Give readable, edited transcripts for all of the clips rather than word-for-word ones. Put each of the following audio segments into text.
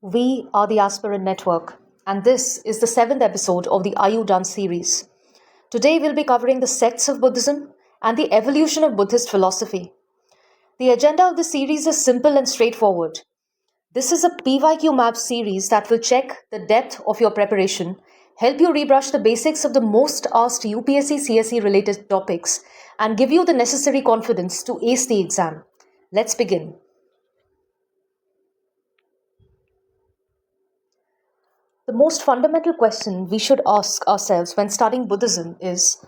We are the Aspirant Network, and this is the 7th episode of the Are You Done series. Today we'll be covering the sects of Buddhism and the evolution of Buddhist philosophy. The agenda of the series is simple and straightforward. This is a PYQ map series that will check the depth of your preparation, help you rebrush the basics of the most asked UPSC CSE related topics, and give you the necessary confidence to ace the exam. Let's begin. The most fundamental question we should ask ourselves when studying Buddhism is,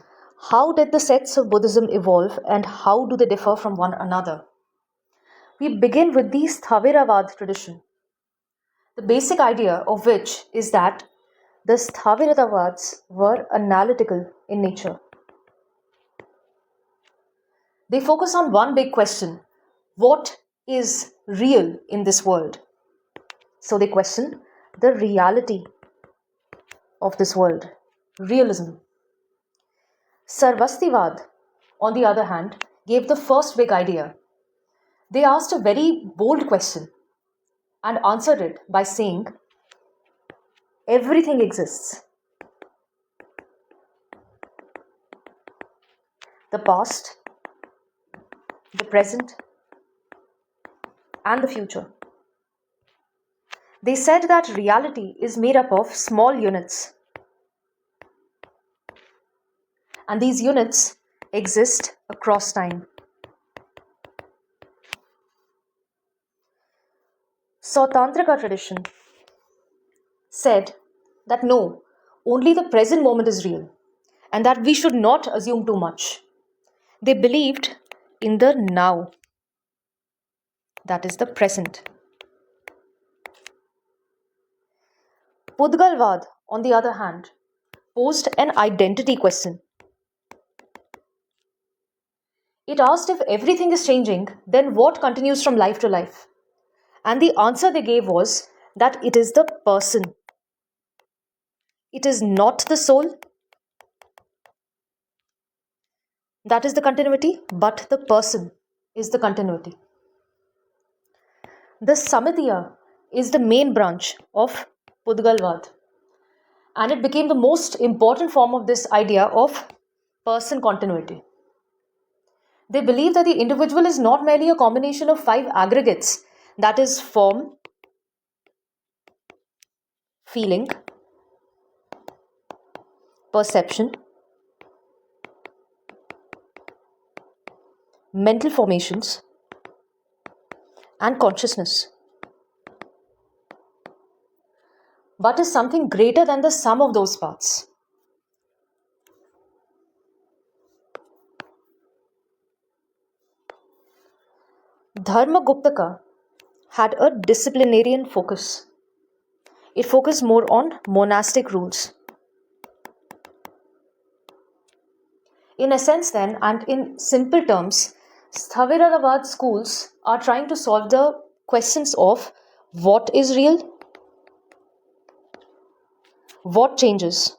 how did the sects of Buddhism evolve and how do they differ from one another? We begin with the Theravada tradition, the basic idea of which is that the Theravadads were analytical in nature. They focus on one big question: what is real in this world? So they question the reality of this world, realism. Sarvastivada, on the other hand, gave the first big idea. They asked a very bold question and answered it by saying, everything exists. The past, the present, and the future. They said that reality is made up of small units, and these units exist across time. Sautrantika tradition said that no, only the present moment is real, and that we should not assume too much. They believed in the now, that is the present. Pudgalavada, on the other hand, posed an identity question. It asked if everything is changing, then what continues from life to life? And the answer they gave was that it is the person. It is not the soul. That is the continuity, but the person is the continuity. The Samitya is the main branch of Pudgalavada, and it became the most important form of this idea of person continuity. They believe that the individual is not merely a combination of 5 aggregates, that is form, feeling, perception, mental formations, and consciousness, but is something greater than the sum of those parts. Dharmaguptaka had a disciplinarian focus. It focused more on monastic rules. In a sense then, and in simple terms, Theravada schools are trying to solve the questions of what is real, what changes,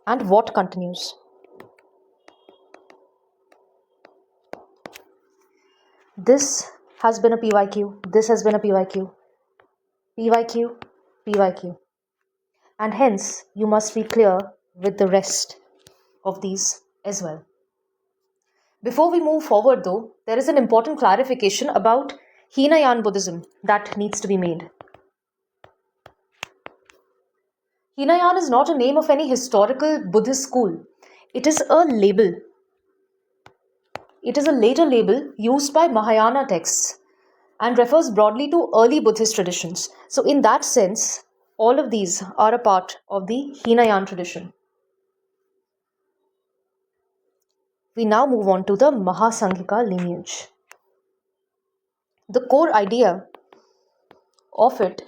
and what continues. This has been a PYQ, this has been a PYQ, PYQ, PYQ. And hence, you must be clear with the rest of these as well. Before we move forward though, there is an important clarification about Hinayana Buddhism that needs to be made. Hinayana is not a name of any historical Buddhist school. It is a label. It is a later label used by Mahayana texts and refers broadly to early Buddhist traditions. So in that sense, all of these are a part of the Hinayana tradition. We now move on to the Mahasanghika lineage. The core idea of it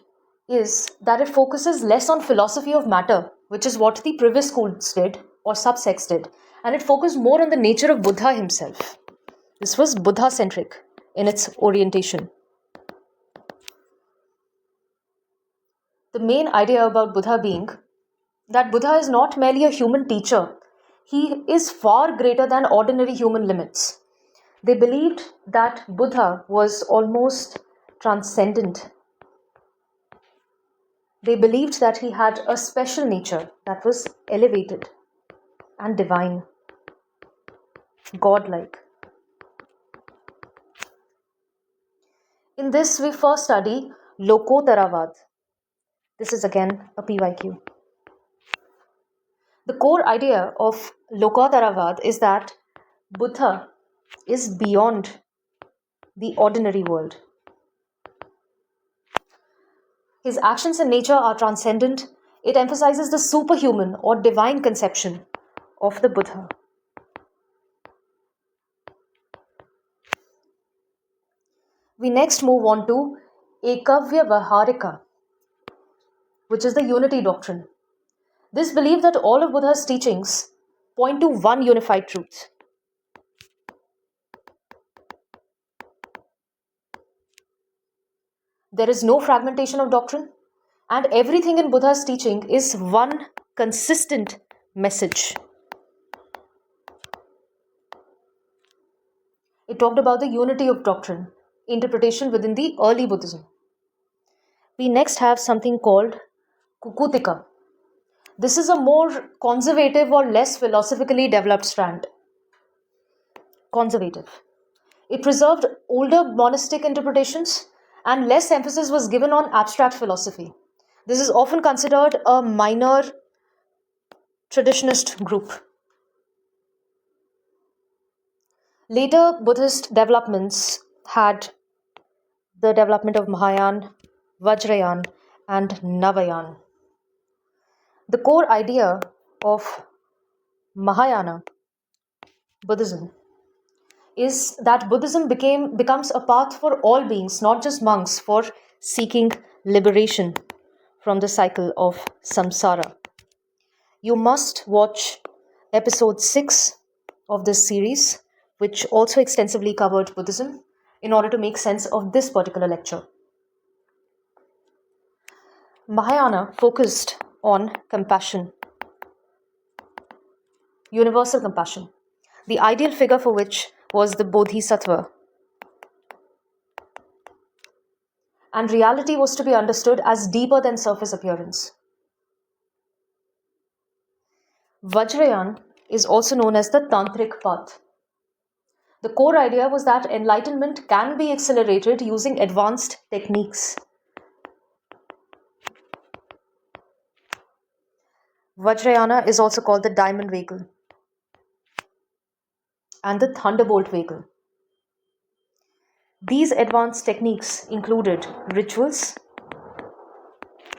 is that it focuses less on philosophy of matter, which is what the previous schools did or subsects did, and it focused more on the nature of Buddha himself. This was Buddha-centric in its orientation. The main idea about Buddha being that Buddha is not merely a human teacher, he is far greater than ordinary human limits. They believed that Buddha was almost transcendent. They believed that he had a special nature that was elevated and divine, godlike. In this, we first study Lokkotaravada. This is again a PYQ. The core idea of Lokkotaravada is that Buddha is beyond the ordinary world. His actions and nature are transcendent. It emphasizes the superhuman or divine conception of the Buddha. We next move on to Ekavyavaharika, which is the unity doctrine. This belief that all of Buddha's teachings point to one unified truth. There is no fragmentation of doctrine, and everything in Buddha's teaching is one consistent message. It talked about the unity of doctrine, interpretation within the early Buddhism. We next have something called Kukkutiya. This is a more conservative or less philosophically developed strand. Conservative. It preserved older monastic interpretations and less emphasis was given on abstract philosophy. This is often considered a minor traditionist group. Later Buddhist developments had the development of Mahayana, Vajrayana, and Navayana. The core idea of Mahayana Buddhism is that Buddhism becomes a path for all beings, not just monks, for seeking liberation from the cycle of samsara. You must watch episode 6 of this series, which also extensively covered Buddhism, in order to make sense of this particular lecture. Mahayana focused on compassion, universal compassion, the ideal figure for which was the Bodhisattva. And reality was to be understood as deeper than surface appearance. Vajrayana is also known as the Tantric path. The core idea was that enlightenment can be accelerated using advanced techniques. Vajrayana is also called the diamond vehicle and the thunderbolt vehicle. These advanced techniques included rituals,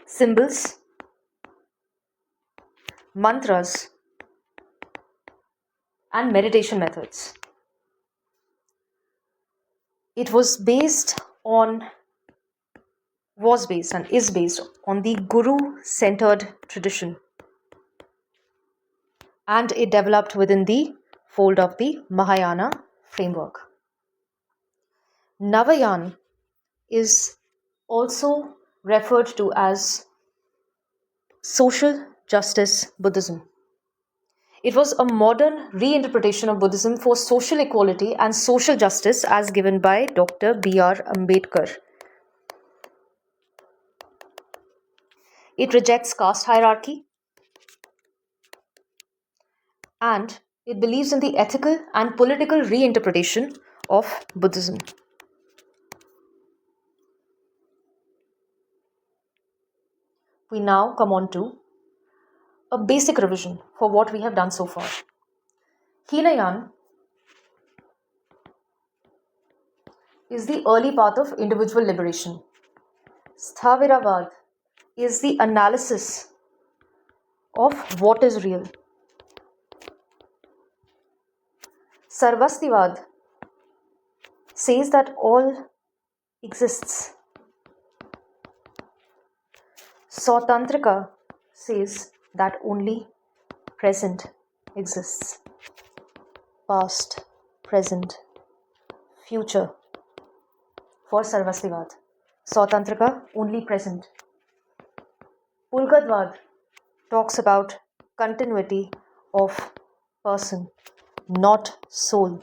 symbols, mantras, and meditation methods. It was based and is based on the Guru-centered tradition, and it developed within the fold of the Mahayana framework. Navayana is also referred to as social justice Buddhism. It was a modern reinterpretation of Buddhism for social equality and social justice as given by Dr. B.R. Ambedkar. It rejects caste hierarchy and it believes in the ethical and political reinterpretation of Buddhism. We now come on to a basic revision for what we have done so far. Hinayana is the early path of individual liberation. Theravada is the analysis of what is real. Sarvastivada says that all exists. Sautrantika says that only present exists. Past, present, future for Sarvastivada. Sautrantika, only present. Pudgalavada talks about continuity of person, not soul.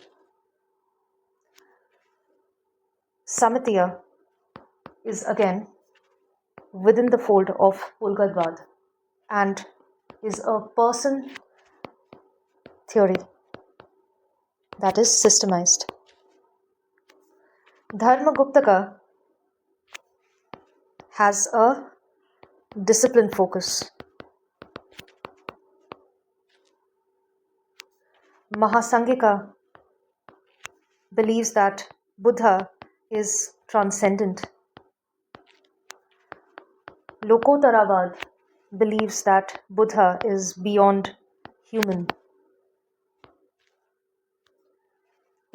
Samitya is again within the fold of Pudgalavada and is a person theory that is systemized. Dharmaguptaka has a discipline focus. Mahasanghika believes that Buddha is transcendent. Lokkotaravada believes that Buddha is beyond human.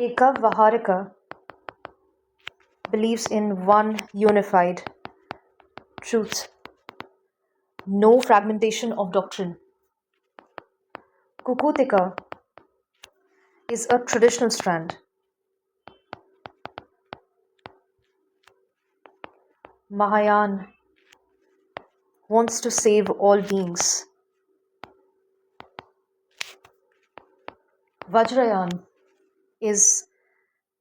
Ekavyavaharika believes in one unified truth, no fragmentation of doctrine. Kukkutiya is a traditional strand. Mahayana wants to save all beings. Vajrayana is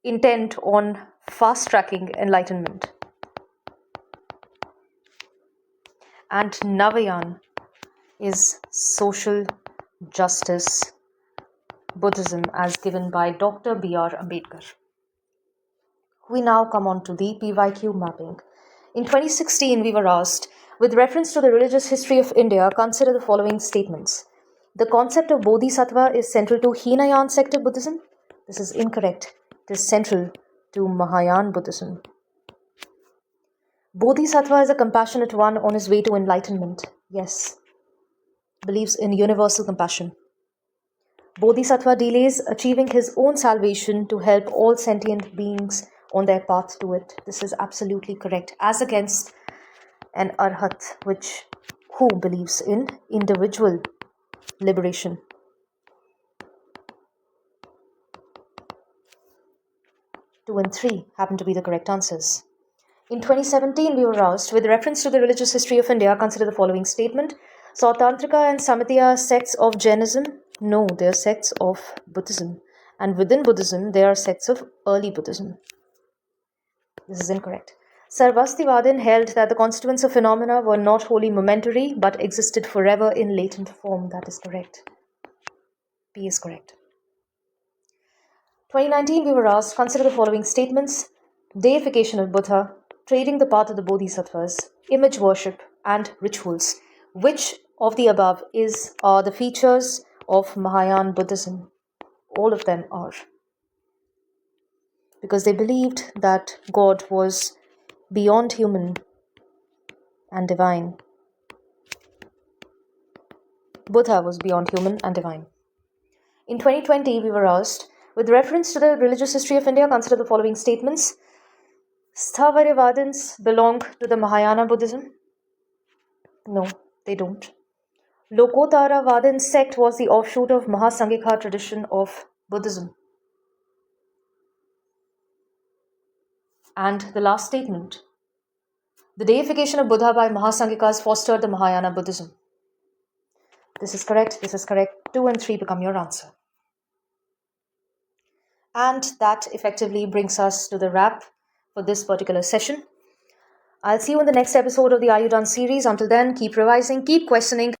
intent on fast-tracking enlightenment. And Navayana is social justice Buddhism as given by Dr. B.R. Ambedkar. We now come on to the PYQ mapping. In 2016, we were asked, with reference to the religious history of India, consider the following statements. The concept of Bodhisattva is central to Hinayana sect of Buddhism. This is incorrect. It is central to Mahayana Buddhism. Bodhisattva is a compassionate one on his way to enlightenment. Yes. Believes in universal compassion. Bodhisattva delays achieving his own salvation to help all sentient beings on their path to it. This is absolutely correct. As against an arhat, who believes in individual liberation. Two and three happen to be the correct answers. In 2017, we were asked, with reference to the religious history of India, consider the following statement. Sautrantika and Samitya are sects of Jainism? No, they are sects of Buddhism. And within Buddhism, they are sects of early Buddhism. This is incorrect. Sarvastivada held that the constituents of phenomena were not wholly momentary, but existed forever in latent form. That is correct. P is correct. 2019, we were asked, consider the following statements. Deification of Buddha, trading the path of the Bodhisattvas, image worship, and rituals. Which of the above are the features of Mahayana Buddhism? All of them are. Because they believed that God was beyond human and divine. Buddha was beyond human and divine. In 2020, we were asked, with reference to the religious history of India, consider the following statements. Theravadins belong to the Mahayana Buddhism? No, they don't. Lokkotaravada sect was the offshoot of Mahasanghika tradition of Buddhism. And the last statement. The deification of Buddha by Mahasanghikas fostered the Mahayana Buddhism. This is correct. This is correct. 2 and 3 become your answer. And that effectively brings us to the wrap for this particular session. I'll see you in the next episode of the Are You Done series. Until then, keep revising, keep questioning.